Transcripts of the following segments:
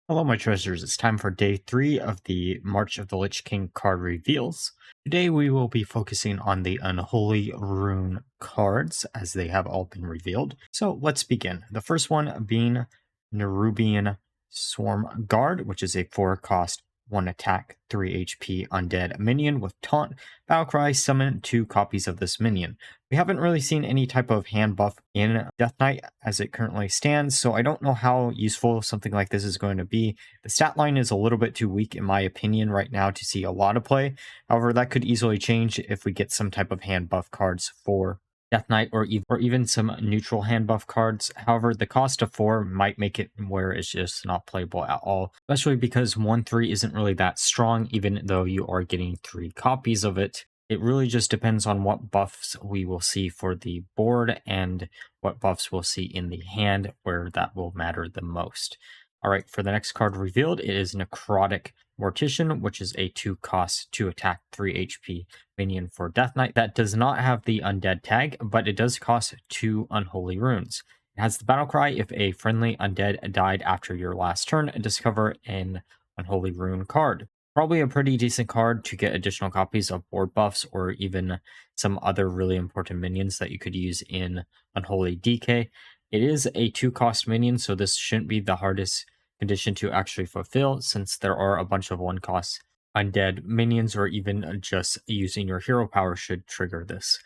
Hello, my treasures. It's time for day 3 of the March of the Lich King card reveals. Today, we will be focusing on the Unholy Rune cards as they have all been revealed. So, let's begin. The first one being Nerubian Swarm Guard, which is a 4-cost, 1 attack, 3 HP undead minion with taunt. Battlecry, summon 2 copies of this minion. We haven't really seen any type of hand buff in Deathknight as it currently stands, so I don't know how useful something like this is going to be. The stat line is a little bit too weak in my opinion right now to see a lot of play. However, that could easily change if we get some type of hand buff cards for Deathknight or even some neutral hand buff cards. However, the cost of 4 might make it where it's just not playable at all, especially because 1-3 isn't really that strong, even though you are getting 3 copies of it. It really just depends on what buffs we will see for the board and what buffs we'll see in the hand, where that will matter the most. All right, for the next card revealed, it is Necrotic Mortician, which is a 2-cost, 2 attack, 3 HP minion for Deathknight. That does not have the undead tag, but it does cost 2 unholy runes. It has the battle cry: if a friendly undead died after your last turn, discover an unholy rune card. Probably a pretty decent card to get additional copies of board buffs or even some other really important minions that you could use in Unholy DK. It is a 2-cost minion, so this shouldn't be the hardest condition to actually fulfill, since there are a bunch of 1-cost undead minions, or even just using your hero power should trigger this.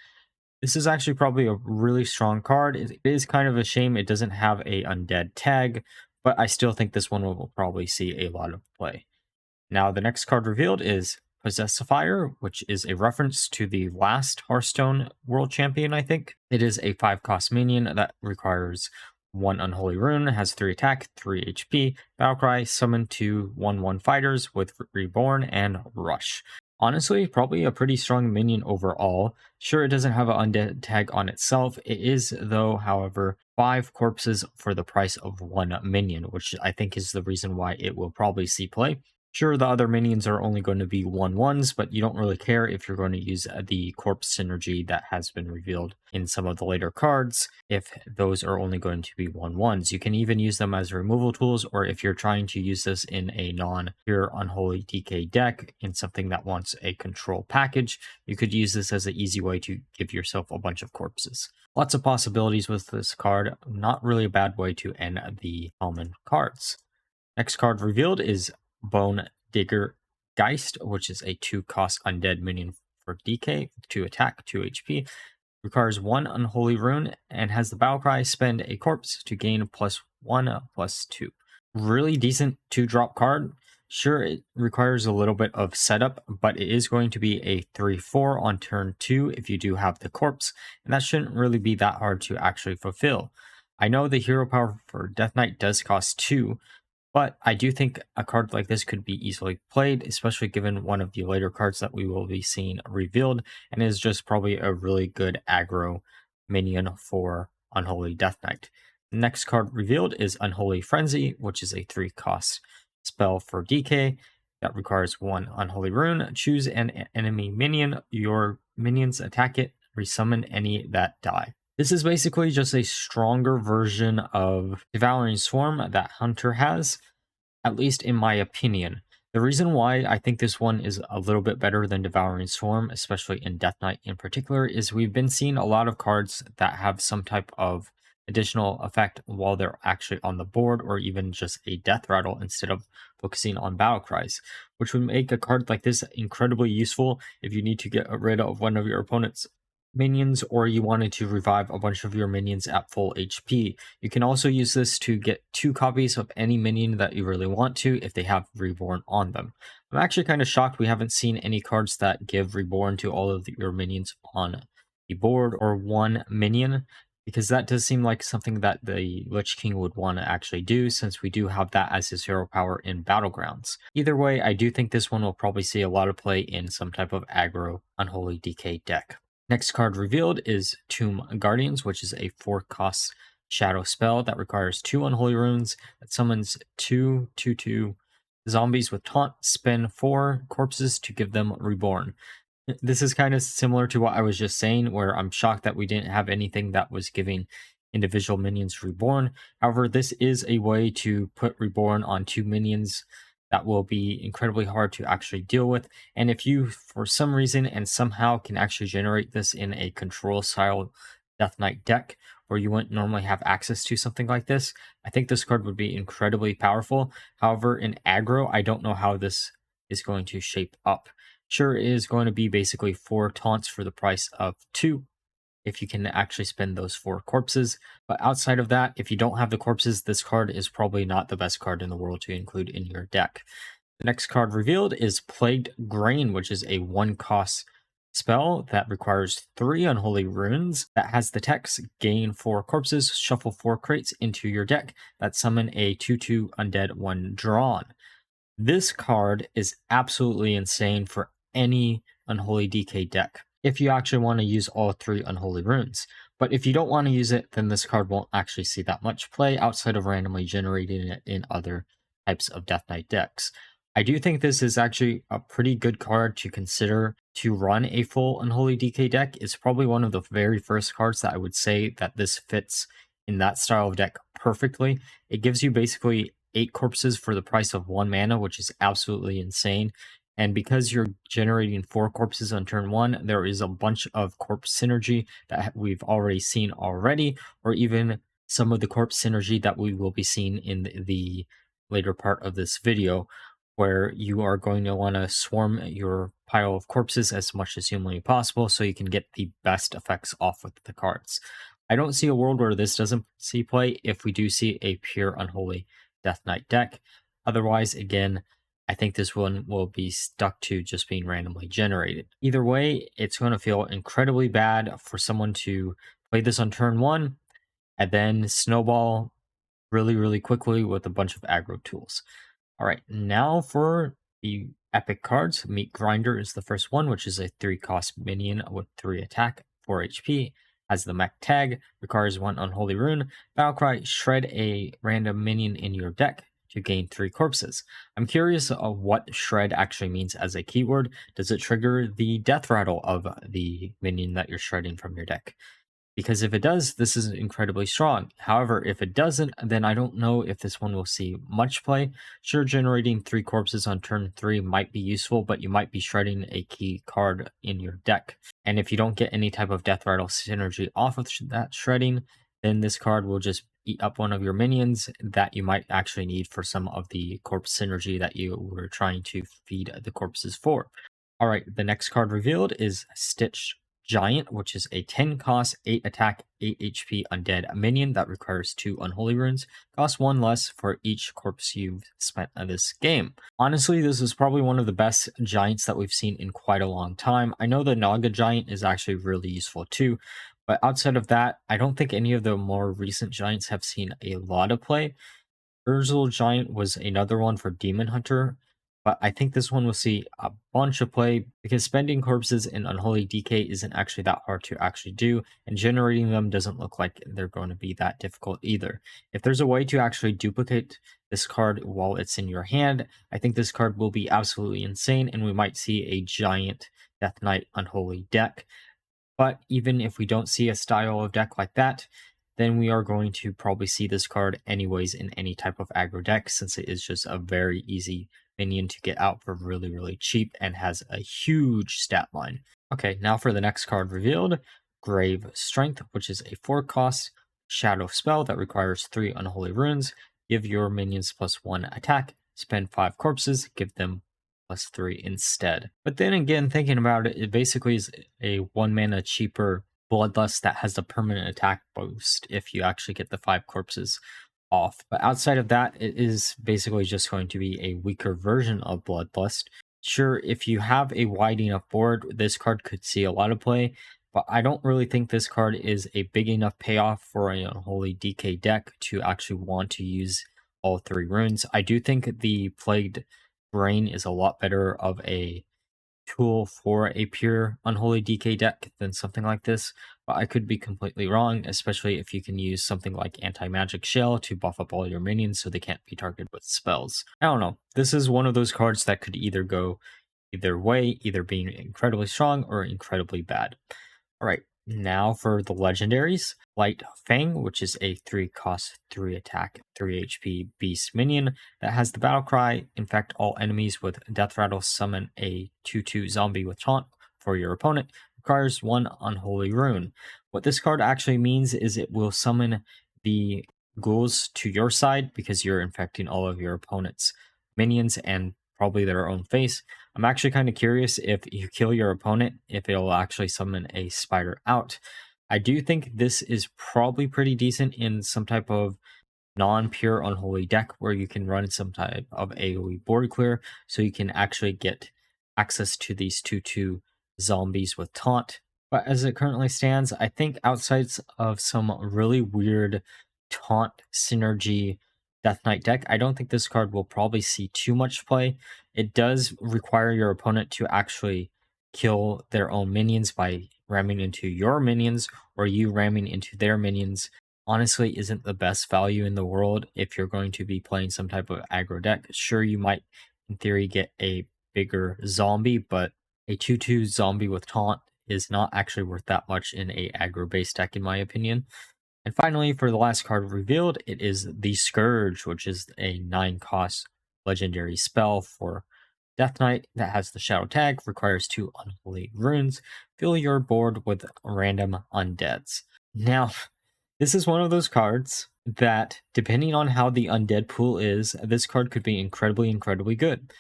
This is actually probably a really strong card. It is kind of a shame it doesn't have a undead tag, but I still think this one will probably see a lot of play. Now, the next card revealed is Possessifier, which is a reference to the last Hearthstone World Champion, I think. It is a 5-cost minion that requires 1 Unholy Rune, has 3 attack, 3 HP, Battlecry, summon 2 1/1 fighters with Reborn and Rush. Honestly, probably a pretty strong minion overall. Sure, it doesn't have an undead tag on itself. It is, though, however, 5 corpses for the price of 1 minion, which I think is the reason why it will probably see play. Sure, the other minions are only going to be 1/1s, but you don't really care if you're going to use the corpse synergy that has been revealed in some of the later cards. If those are only going to be 1/1s, you can even use them as removal tools, or if you're trying to use this in a non-pure Unholy DK deck, in something that wants a control package, you could use this as an easy way to give yourself a bunch of corpses. Lots of possibilities with this card, not really a bad way to end the common cards. Next card revealed is Bone Digger Geist, which is a 2-cost undead minion for DK, 2 attack, 2 HP, requires 1 unholy rune, and has the battle cry: spend a corpse to gain +1/+2. Really decent 2-drop card. Sure, it requires a little bit of setup, but it is going to be a 3/4 on turn 2 if you do have the corpse, and that shouldn't really be that hard to actually fulfill. I know the hero power for Deathknight does cost 2, but I do think a card like this could be easily played, especially given one of the later cards that we will be seeing revealed, and is just probably a really good aggro minion for Unholy Deathknight. The next card revealed is Unholy Frenzy, which is a 3-cost spell for DK that requires 1 Unholy Rune. Choose an enemy minion. Your minions attack it. Resummon any that die. This is basically just a stronger version of Devouring Swarm that Hunter has, at least in my opinion. The reason why I think this one is a little bit better than Devouring Swarm, especially in Deathknight in particular, is we've been seeing a lot of cards that have some type of additional effect while they're actually on the board, or even just a death rattle instead of focusing on battle cries, which would make a card like this incredibly useful if you need to get rid of one of your opponent's minions, or you wanted to revive a bunch of your minions at full HP. You can also use this to get 2 copies of any minion that you really want to if they have Reborn on them. I'm actually kind of shocked we haven't seen any cards that give Reborn to all of your minions on the board, or 1 minion, because that does seem like something that the Lich King would want to actually do, since we do have that as his hero power in Battlegrounds. Either way, I do think this one will probably see a lot of play in some type of aggro Unholy DK deck. Next card revealed is Tomb Guardians, which is a 4-cost shadow spell that requires 2 unholy runes, that summons 2/2/2 zombies with taunt, spend 4 corpses to give them Reborn. This is kind of similar to what I was just saying, where I'm shocked that we didn't have anything that was giving individual minions reborn. However, this is a way to put reborn on 2 minions that will be incredibly hard to actually deal with. And if you, for some reason and somehow, can actually generate this in a control style Deathknight deck where you wouldn't normally have access to something like this, I think this card would be incredibly powerful. However, in aggro, I don't know how this is going to shape up. Sure, it is going to be basically 4 taunts for the price of 2 if you can actually spend those 4 corpses. But outside of that, if you don't have the corpses, this card is probably not the best card in the world to include in your deck. The next card revealed is Plagued Grain, which is a 1-cost spell that requires 3 unholy runes that has the text gain 4 corpses, shuffle 4 crates into your deck that summon a 2/2 undead when drawn. This card is absolutely insane for any Unholy DK deck if you actually want to use all 3 Unholy runes. But if you don't want to use it, then this card won't actually see that much play outside of randomly generating it in other types of Deathknight decks. I do think this is actually a pretty good card to consider to run a full Unholy DK deck. It's probably one of the very first cards that I would say that this fits in that style of deck perfectly. It gives you basically 8 corpses for the price of 1 mana, which is absolutely insane. And because you're generating 4 corpses on turn 1, there is a bunch of corpse synergy that we've already seen already, or even some of the corpse synergy that we will be seeing in the later part of this video, where you are going to want to swarm your pile of corpses as much as humanly possible so you can get the best effects off with the cards. I don't see a world where this doesn't see play if we do see a pure Unholy Deathknight deck. Otherwise, again, I think this one will be stuck to just being randomly generated. Either way, it's going to feel incredibly bad for someone to play this on turn 1 and then snowball really, really quickly with a bunch of aggro tools. All right, now for the epic cards. Meat Grinder is the first one, which is a 3-cost minion with 3 attack, 4 HP. Has the mech tag, requires 1 unholy rune. Battlecry, shred a random minion in your deck to gain 3 corpses. I'm curious of what shred actually means as a keyword. Does it trigger the death rattle of the minion that you're shredding from your deck? Because if it does, this is incredibly strong. However, if it doesn't, then I don't know if this one will see much play. Sure, generating 3 corpses on turn 3 might be useful, but you might be shredding a key card in your deck. And if you don't get any type of death rattle synergy off of that shredding, then this card will just eat up one of your minions that you might actually need for some of the corpse synergy that you were trying to feed the corpses for. All right, the next card revealed is Stitch Giant, which is a 10-cost, 8 attack, 8 HP undead minion that requires 2 unholy runes. Costs 1 less for each corpse you've spent on this game. Honestly, this is probably one of the best giants that we've seen in quite a long time. I know the Naga Giant is actually really useful too, but outside of that, I don't think any of the more recent giants have seen a lot of play. Urzel Giant was another one for Demon Hunter, but I think this one will see a bunch of play because spending corpses in Unholy DK isn't actually that hard to actually do, and generating them doesn't look like they're going to be that difficult either. If there's a way to actually duplicate this card while it's in your hand, I think this card will be absolutely insane, and we might see a giant Deathknight Unholy deck. But even if we don't see a style of deck like that, then we are going to probably see this card anyways in any type of aggro deck, since it is just a very easy minion to get out for really, really cheap and has a huge stat line. Okay, now for the next card revealed, Grave Strength, which is a 4-cost shadow spell that requires 3 unholy runes. Give your minions +1 attack, spend 5 corpses, give them +3 instead. But then again, thinking about it, it basically is a 1 mana cheaper Bloodlust that has a permanent attack boost if you actually get the 5 corpses off. But outside of that, it is basically just going to be a weaker version of Bloodlust. Sure, if you have a wide enough board, this card could see a lot of play, but I don't really think this card is a big enough payoff for an Unholy DK deck to actually want to use all 3 runes. I do think the Plagued Brain is a lot better of a tool for a pure Unholy DK deck than something like this, but I could be completely wrong, especially if you can use something like Anti-Magic Shell to buff up all your minions so they can't be targeted with spells. I don't know. This is one of those cards that could either go either way, either being incredibly strong or incredibly bad. All right, Now for the legendaries, Blightfang, which is a 3 cost, 3 attack, 3 HP beast minion that has the battle cry, infect all enemies with death rattle, summon a 2/2 zombie with taunt for your opponent, requires 1 unholy rune. What this card actually means is it will summon the ghouls to your side because you're infecting all of your opponent's minions and probably their own face. I'm actually kind of curious if you kill your opponent, if it'll actually summon a spider out. I do think this is probably pretty decent in some type of non-pure unholy deck where you can run some type of AoE board clear, so you can actually get access to these 2/2 zombies with taunt. But as it currently stands, I think outside of some really weird taunt synergy Deathknight deck, I don't think this card will probably see too much play. It does require your opponent to actually kill their own minions by ramming into your minions or you ramming into their minions. Honestly, isn't the best value in the world if you're going to be playing some type of aggro deck. Sure, you might in theory get a bigger zombie, but a 2/2 zombie with taunt is not actually worth that much in a aggro based deck in my opinion. And finally, for the last card revealed, it is the Scourge, which is a 9 cost legendary spell for Deathknight that has the shadow tag, requires 2 unholy runes. Fill your board with random undeads. Now, this is one of those cards that, depending on how the undead pool is, this card could be incredibly, incredibly good.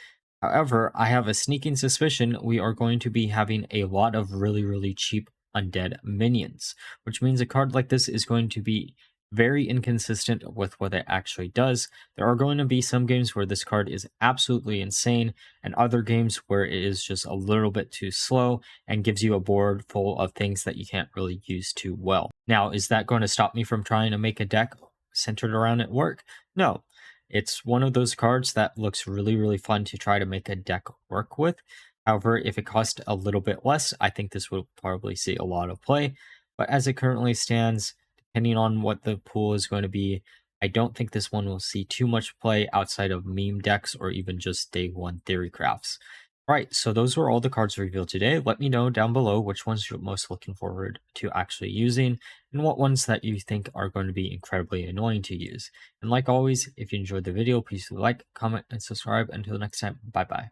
However, I have a sneaking suspicion we are going to be having a lot of really, really cheap undead minions, which means a card like this is going to be very inconsistent with what it actually does. There are going to be some games where this card is absolutely insane, and other games where it is just a little bit too slow and gives you a board full of things that you can't really use too well. Now, is that going to stop me from trying to make a deck centered around it work? No. It's one of those cards that looks really, really fun to try to make a deck work with. However, if it cost a little bit less, I think this will probably see a lot of play. But as it currently stands, depending on what the pool is going to be, I don't think this one will see too much play outside of meme decks or even just day one theory crafts. All right, so those were all the cards revealed today. Let me know down below which ones you're most looking forward to actually using and what ones that you think are going to be incredibly annoying to use. And like always, if you enjoyed the video, please like, comment, and subscribe. Until next time, bye bye.